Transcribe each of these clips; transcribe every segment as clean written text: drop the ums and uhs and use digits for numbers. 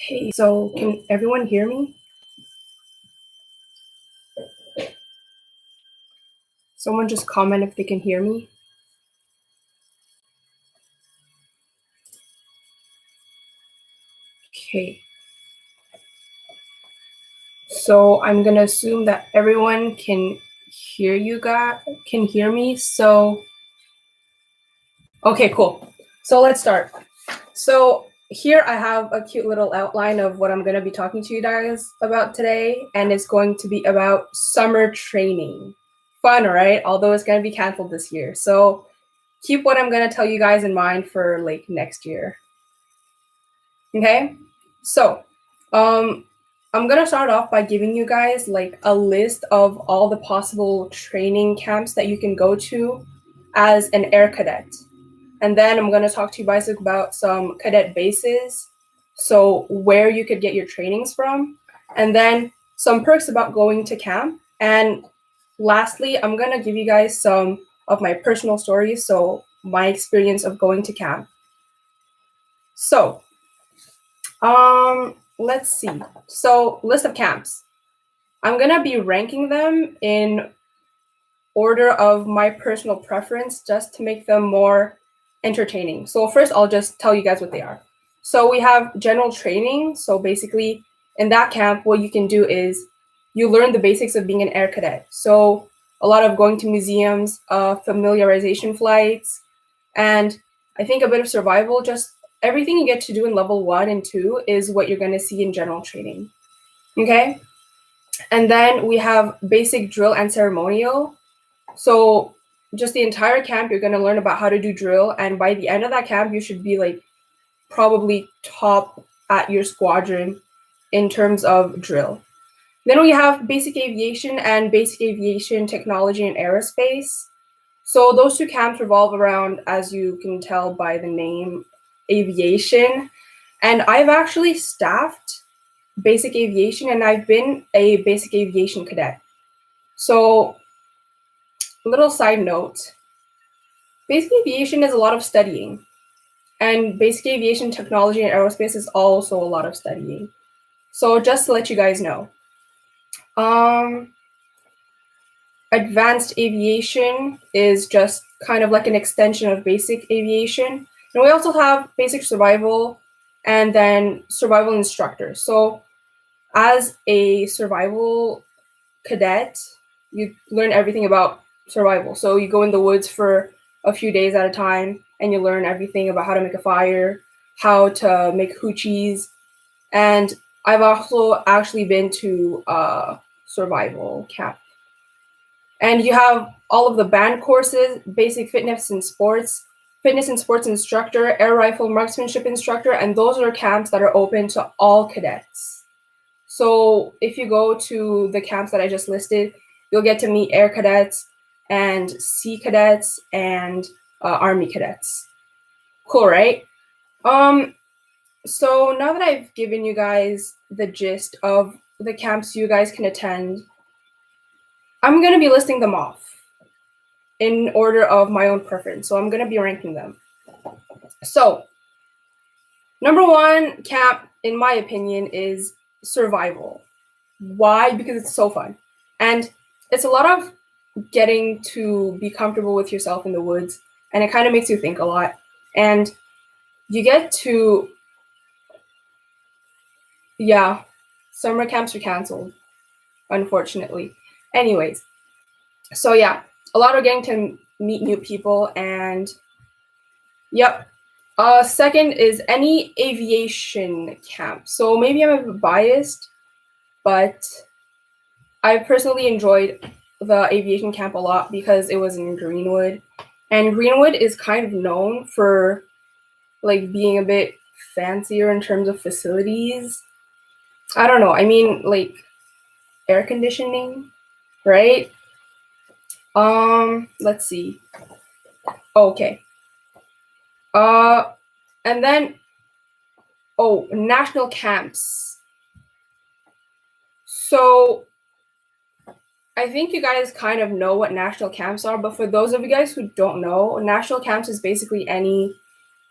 Hey, so can everyone hear me? Someone just comment if they can hear me. Okay. So I'm gonna assume that everyone can hear can hear me. So, okay, cool. So let's start. So here I have a cute little outline of what I'm gonna be talking to you guys about today, and it's going to be about summer training. Fun, right? Although it's gonna be canceled this year. So keep what I'm gonna tell you guys in mind for like next year. Okay, so I'm gonna start off by giving you guys like a list of all the possible training camps that you can go to as an air cadet. And then I'm gonna talk to you guys about some cadet bases, so where you could get your trainings from, and then some perks about going to camp. And lastly, I'm gonna give you guys some of my personal stories, so my experience of going to camp. So let's see. So list of camps. I'm gonna be ranking them in order of my personal preference just to make them more entertaining. So first I'll just tell you guys what they are. So we have general training. So basically in that camp, what you can do is you learn the basics of being an air cadet. So a lot of going to museums, familiarization flights, and I think a bit of survival. Just everything you get to do in level 1 and 2 is what you're going to see in general training. Okay? And then we have basic drill and ceremonial. So just the entire camp, you're going to learn about how to do drill. And by the end of that camp, you should be like probably top at your squadron in terms of drill. Then we have basic aviation and basic aviation technology and aerospace. So those two camps revolve around, as you can tell by the name, aviation. And I've actually staffed basic aviation, and I've been a basic aviation cadet. So, little side note, basic aviation is a lot of studying. And basic aviation technology and aerospace is also a lot of studying. So just to let you guys know. Advanced aviation is just kind of like an extension of basic aviation. And we also have basic survival and then survival instructor. So as a survival cadet, you learn everything about survival. So you go in the woods for a few days at a time and you learn everything about how to make a fire, how to make hoochies. And I've also actually been to a survival camp. And you have all of the band courses, basic fitness and sports instructor, air rifle marksmanship instructor, and those are camps that are open to all cadets. So if you go to the camps that I just listed, you'll get to meet air cadets and sea cadets and army cadets. Cool, right? So now that I've given you guys the gist of the camps you guys can attend, I'm going to be listing them off in order of my own preference. So I'm going to be ranking them. So number 1 camp, in my opinion, is survival. Why? Because it's so fun. And it's a lot of getting to be comfortable with yourself in the woods. And it kind of makes you think a lot. And you get to, yeah, summer camps are canceled, unfortunately. Anyways, so yeah, a lot of getting to meet new people. And yep. Second is any aviation camp. So maybe I'm a bit biased, but I personally enjoyed the aviation camp a lot because it was in Greenwood. And Greenwood is kind of known for like being a bit fancier in terms of facilities. I don't know. I mean, like air conditioning, right? Let's see. Okay. And then national camps. So I think you guys kind of know what national camps are, but for those of you guys who don't know, national camps is basically any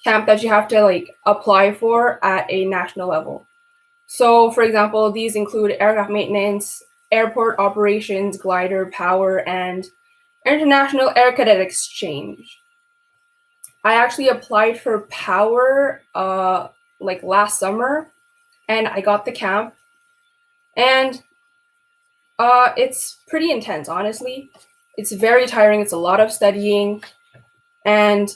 camp that you have to like apply for at a national level. So, for example, these include aircraft maintenance, airport operations, glider power, and international air cadet exchange. I actually applied for power like last summer, and I got the camp, and it's pretty intense, honestly. It's very tiring. It's a lot of studying, and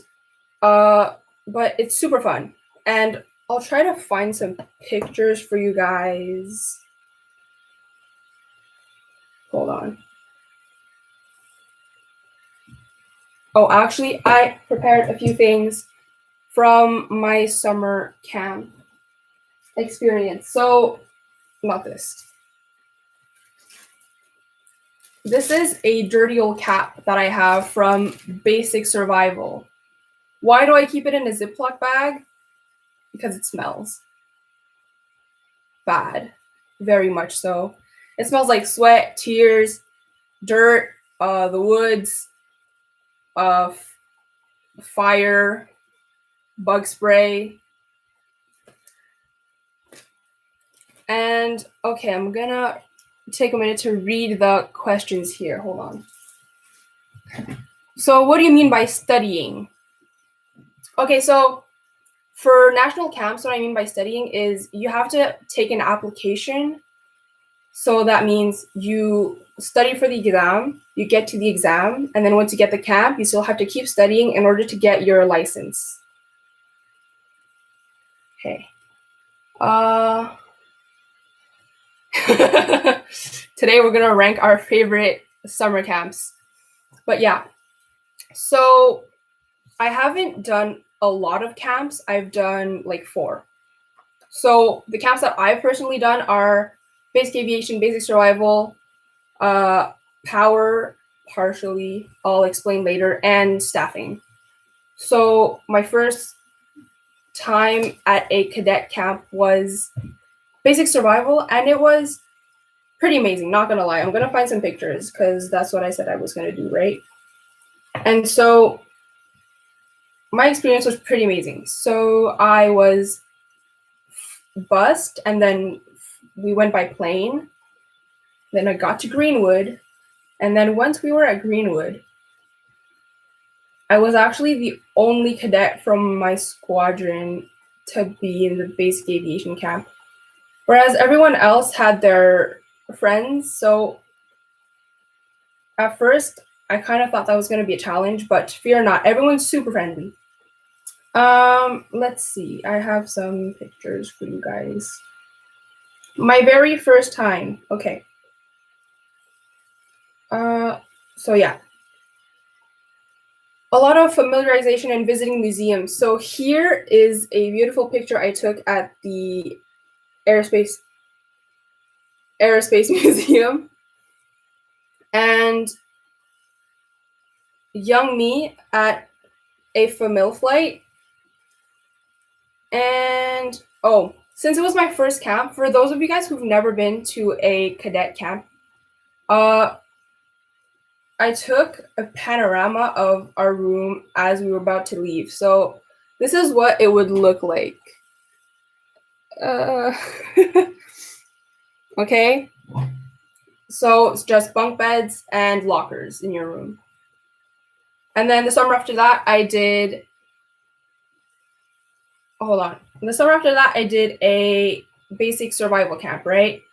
but it's super fun. And I'll try to find some pictures for you guys. Hold on. Oh, actually, I prepared a few things from my summer camp experience. So, not this. This is a dirty old cap that I have from Basic Survival. Why do I keep it in a Ziploc bag? Because it smells bad, very much so. It smells like sweat, tears, dirt, the woods, fire, bug spray. And okay, I'm gonna take a minute to read the questions here. Hold on. So what do you mean by studying? Okay, so for national camps, what I mean by studying is you have to take an application. So that means you study for the exam, you get to the exam, and then once you get the camp, you still have to keep studying in order to get your license. Okay. Today we're gonna rank our favorite summer camps. But yeah, so I haven't done a lot of camps. I've done like 4. So the camps that I've personally done are basic aviation, basic survival, power, partially, I'll explain later, and staffing. So my first time at a cadet camp was basic survival, and it was pretty amazing, not gonna lie. I'm gonna find some pictures because that's what I said I was gonna do, right? And so my experience was pretty amazing. So I was bused, and then we went by plane. Then I got to Greenwood, and then once we were at Greenwood, I was actually the only cadet from my squadron to be in the basic aviation camp, whereas everyone else had their friends. So at first, I kind of thought that was going to be a challenge, but fear not, everyone's super friendly. Let's see. I have some pictures for you guys. My very first time. Okay. So yeah. A lot of familiarization and visiting museums. So here is a beautiful picture I took at the Aerospace Museum. And young me at a famil flight. And oh, since it was my first camp, for those of you guys who've never been to a cadet camp, I took a panorama of our room as we were about to leave. So this is what it would look like. Okay. So it's just bunk beds and lockers in your room. And then the summer after that, I did a basic survival camp, right?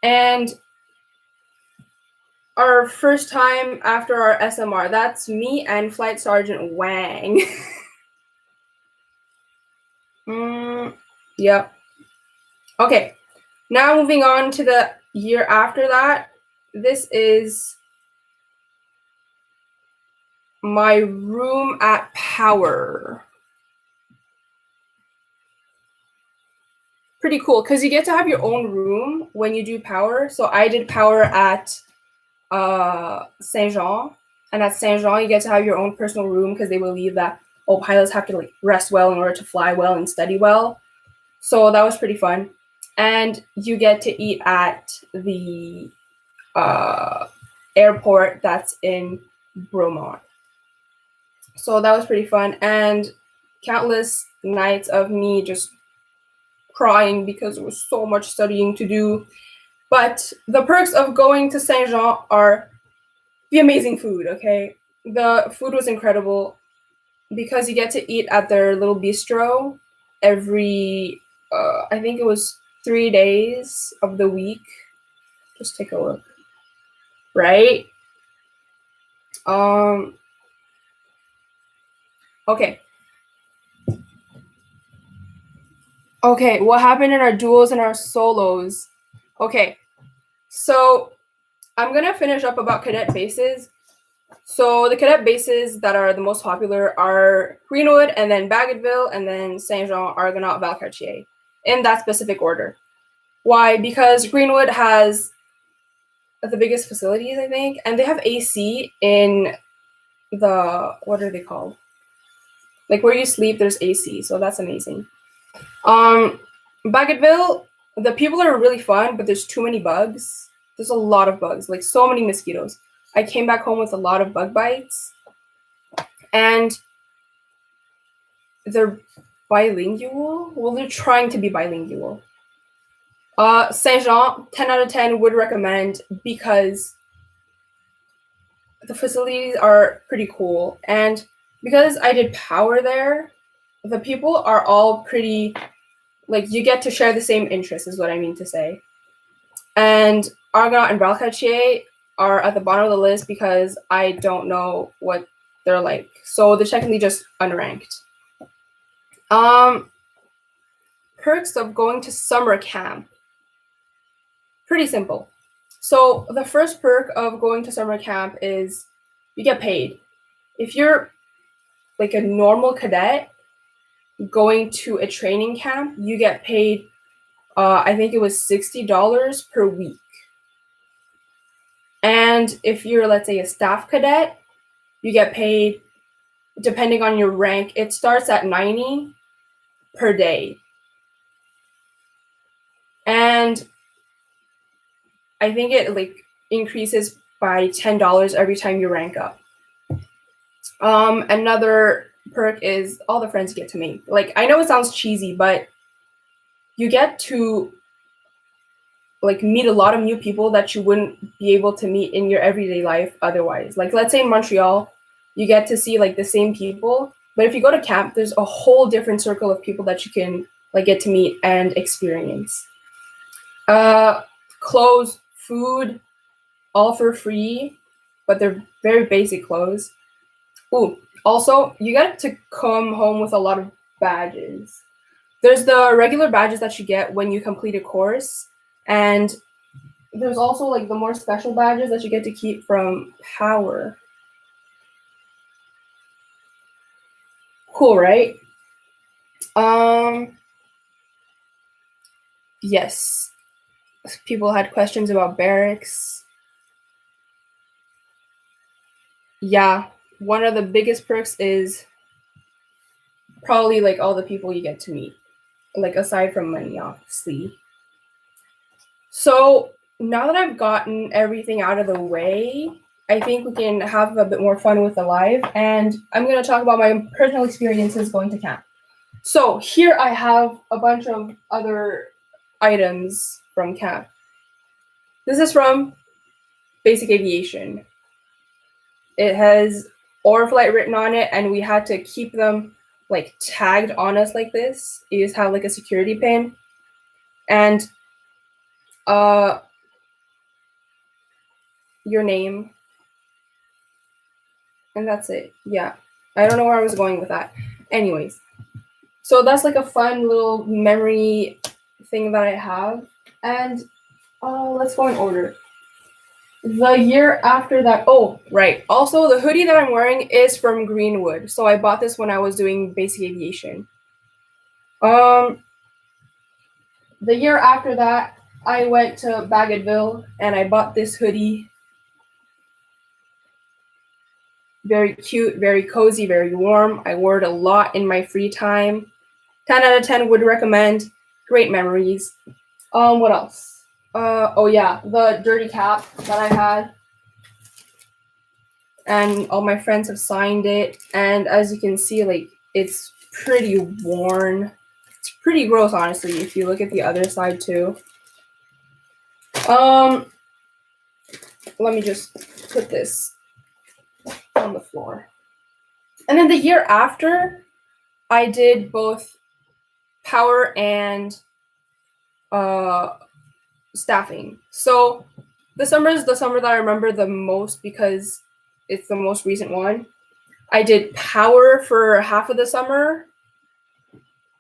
And our first time after our SMR, that's me and Flight Sergeant Wang. Yep. Okay, now moving on to the year after that. This is my room at Power. Pretty cool, because you get to have your own room when you do Power. So I did Power at Saint Jean, and at Saint Jean you get to have your own personal room because they believe that pilots have to like rest well in order to fly well and study well. So that was pretty fun. And you get to eat at the airport that's in Bromont. So that was pretty fun, and countless nights of me just crying because there was so much studying to do. But the perks of going to Saint Jean are the amazing food, okay? The food was incredible because you get to eat at their little bistro every, I think it was 3 days of the week. Just take a look. Right? Okay. Okay, what happened in our duos and our solos? Okay, so I'm gonna finish up about cadet bases. So the cadet bases that are the most popular are Greenwood, and then Bagotville, and then Saint Jean, Argonaut, Valcartier, in that specific order. Why? Because Greenwood has the biggest facilities, I think, and they have AC in the, what are they called? Like where you sleep, there's AC, so that's amazing. Bagotville, the people are really fun, but there's too many bugs. There's a lot of bugs, like so many mosquitoes. I came back home with a lot of bug bites, and they're bilingual. Well, they're trying to be bilingual. Saint Jean, 10 out of 10 would recommend because the facilities are pretty cool, and because I did power there, the people are all pretty, like, you get to share the same interests is what I mean to say. And Argonaut and Valcartier are at the bottom of the list because I don't know what they're like. So they're technically just unranked. Perks of going to summer camp. Pretty simple. So the first perk of going to summer camp is you get paid. If you're like a normal cadet going to a training camp, you get paid, I think it was $60 per week. And if you're, let's say, a staff cadet, you get paid, depending on your rank, it starts at $90 per day. And I think it like increases by $10 every time you rank up. Another perk is all the friends you get to make. Like, I know it sounds cheesy, but you get to like meet a lot of new people that you wouldn't be able to meet in your everyday life otherwise. Like, let's say in Montreal, you get to see like the same people, but if you go to camp, there's a whole different circle of people that you can like get to meet and experience. Clothes, food, all for free, but they're very basic clothes. Ooh, also, you get to come home with a lot of badges. There's the regular badges that you get when you complete a course, and there's also like the more special badges that you get to keep from Power. Cool, right? Yes. People had questions about barracks. Yeah, one of the biggest perks is probably like all the people you get to meet, like aside from money, obviously. So now that I've gotten everything out of the way, I think we can have a bit more fun with the live, and I'm going to talk about my personal experiences going to camp. So here I have a bunch of other items from camp. This is from Basic Aviation. It has Orflight written on it, and we had to keep them like tagged on us like this. You just have like a security pin, and your name, and that's it. Yeah, I don't know where I was going with that. Anyways, so that's like a fun little memory thing that I have, and let's go in order. The year after that, oh, right. Also, the hoodie that I'm wearing is from Greenwood. So I bought this when I was doing Basic Aviation. The year after that, I went to Bagotville and I bought this hoodie. Very cute, very cozy, very warm. I wore it a lot in my free time. 10 out of 10 would recommend. Great memories. What else? Oh yeah, the dirty cap that I had. And all my friends have signed it. And as you can see, like, it's pretty worn. It's pretty gross, honestly, if you look at the other side too. Let me just put this on the floor. And then the year after, I did both power and staffing. So the summer is the summer that I remember the most because it's the most recent one. I did power for half of the summer,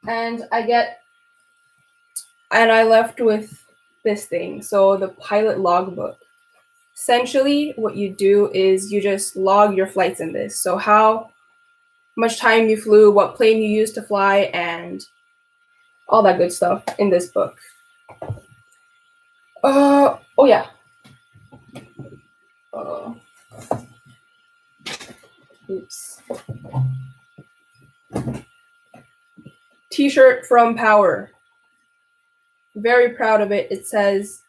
and I left with this thing. So the pilot logbook. Essentially, what you do is you just log your flights in this. So how much time you flew, what plane you used to fly, and all that good stuff in this book. Oh yeah. Oops. T-shirt from Power. Very proud of it. It says,